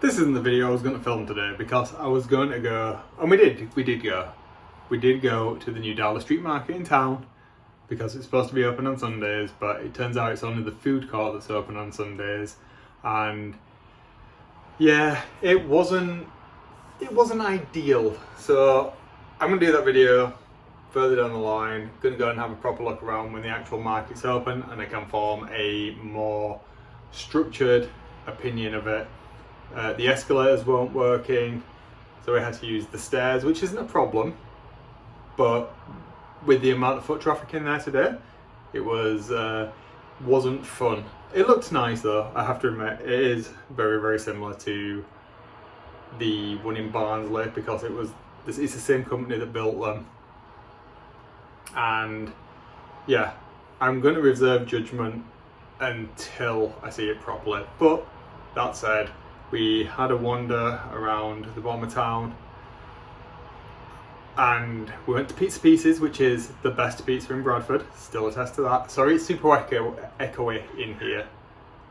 This isn't the video I was going to film today because I was going to go, and we did go to the new Darla Street Market in town because it's supposed to be open on Sundays, but it turns out it's only the food court that's open on Sundays, and yeah, it wasn't ideal. So I'm going to do that video further down the line. Going to go and have a proper look around when the actual market's open, and I can form a more structured opinion of it. The escalators weren't working, so we had to use the stairs, which isn't a problem, but with the amount of foot traffic in there today, it wasn't fun. It looked nice though, I have to admit. It is very, very similar to the one in Barnsley because it's the same company that built them. And yeah, I'm going to reserve judgment until I see it properly. But that said, we had a wander around the bottom of town and we went to Pizza Pieces, which is the best pizza in Bradford. Still attest to that. Sorry, it's super echoey in here.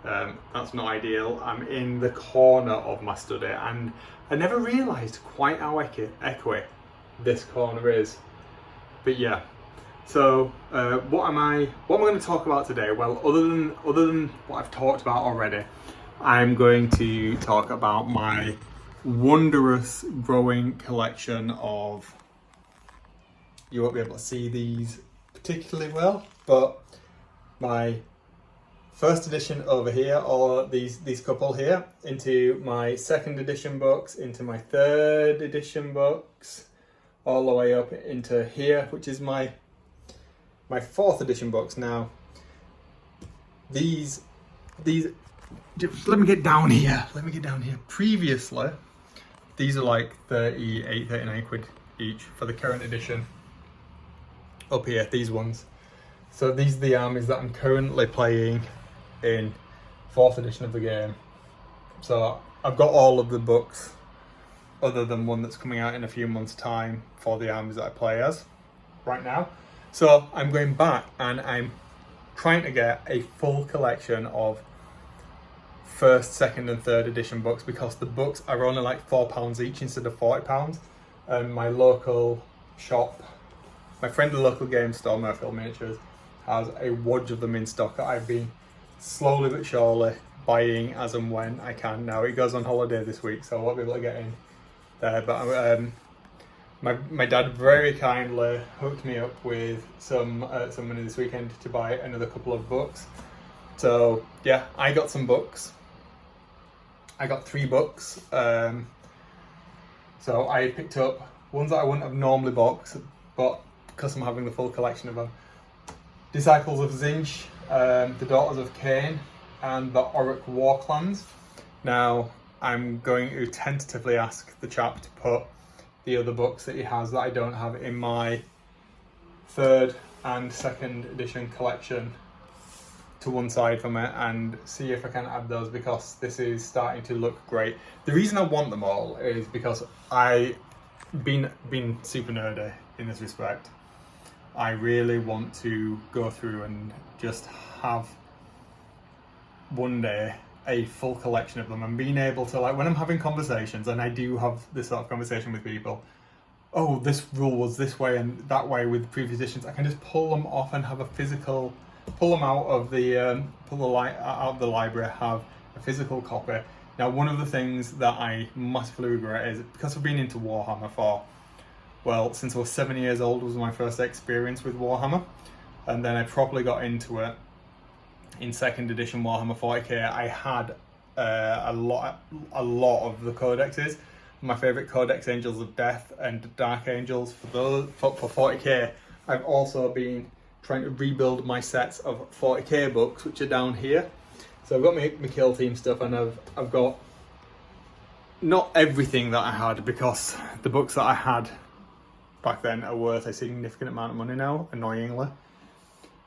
That's not ideal. I'm in the corner of my study and I never realised quite how echoey this corner is. But yeah, so what am I going to talk about today? Well, other than what I've talked about already, I'm going to talk about my wondrous growing collection of, you won't be able to see these particularly well, but my first edition over here, or these couple here, into my second edition books, into my third edition books, all the way up into here, which is my fourth edition books. Now, these, let me get down here. Previously, these are like 38, 39 quid each for the current edition. Up here, these ones. So these are the armies that I'm currently playing in 4th edition of the game. So I've got all of the books other than one that's coming out in a few months' time for the armies that I play as right now. So I'm going back and I'm trying to get a full collection of 1st, 2nd and 3rd edition books because the books are only like £4 each instead of £40. And my local shop, my friend at the local game store, Murfield Miniatures, has a wodge of them in stock that I've been slowly but surely buying as and when I can. Now it goes on holiday this week, so I won't be able to get in there, but my dad very kindly hooked me up with some money this weekend to buy another couple of books. So yeah, I got some books. I got 3 books. So I picked up ones that I wouldn't have normally bought, but because I'm having the full collection of them. Disciples of Zinch, The Daughters of Cain, and the Auric Warclans. Now, I'm going to tentatively ask the chap to put the other books that he has that I don't have in my 3rd and 2nd edition collection to one side for me and see if I can add those because this is starting to look great. The reason I want them all is because I've been super nerdy in this respect. I really want to go through and just have one day a full collection of them and being able to, like, when I'm having conversations, and I do have this sort of conversation with people, oh, this rule was this way and that way with previous editions, I can just pull them off and have a physical, pull them out of the out of the library, have a physical copy. Now, one of the things that I massively regret is because I've been into Warhammer since I was 7 years old was my first experience with Warhammer, and then I properly got into it in 2nd edition Warhammer 40k. I had a lot of the codexes. My favourite codex, Angels of Death and Dark Angels. For 40k, I've also been trying to rebuild my sets of 40k books, which are down here. So I've got my kill team stuff, and I've got not everything that I had because the books that I had back then are worth a significant amount of money now, annoyingly.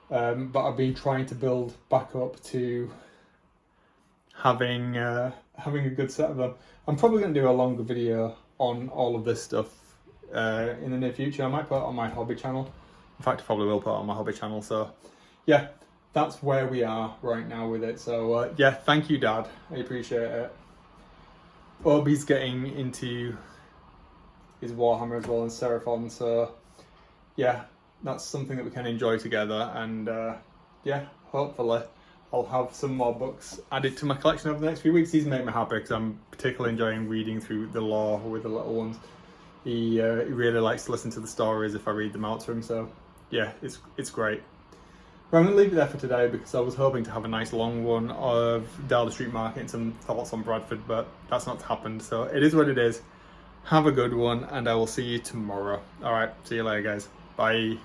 But I've been trying to build back up to having a good set of them. I'm probably going to do a longer video on all of this stuff in the near future. I might put it on my hobby channel. In fact, I probably will put it on my hobby channel. So yeah, that's where we are right now with it. So yeah, thank you, Dad. I appreciate it. Obi's getting into his Warhammer as well, and Seraphon, so yeah, that's something that we can enjoy together, and yeah, hopefully I'll have some more books added to my collection over the next few weeks. These make me happy because I'm particularly enjoying reading through the lore with the little ones. He really likes to listen to the stories if I read them out to him, so yeah, it's great. But I'm going to leave it there for today because I was hoping to have a nice long one of Dalder Street Market and some thoughts on Bradford, but that's not happened, so it is what it is. Have a good one, and I will see you tomorrow. Alright, see you later guys. Bye.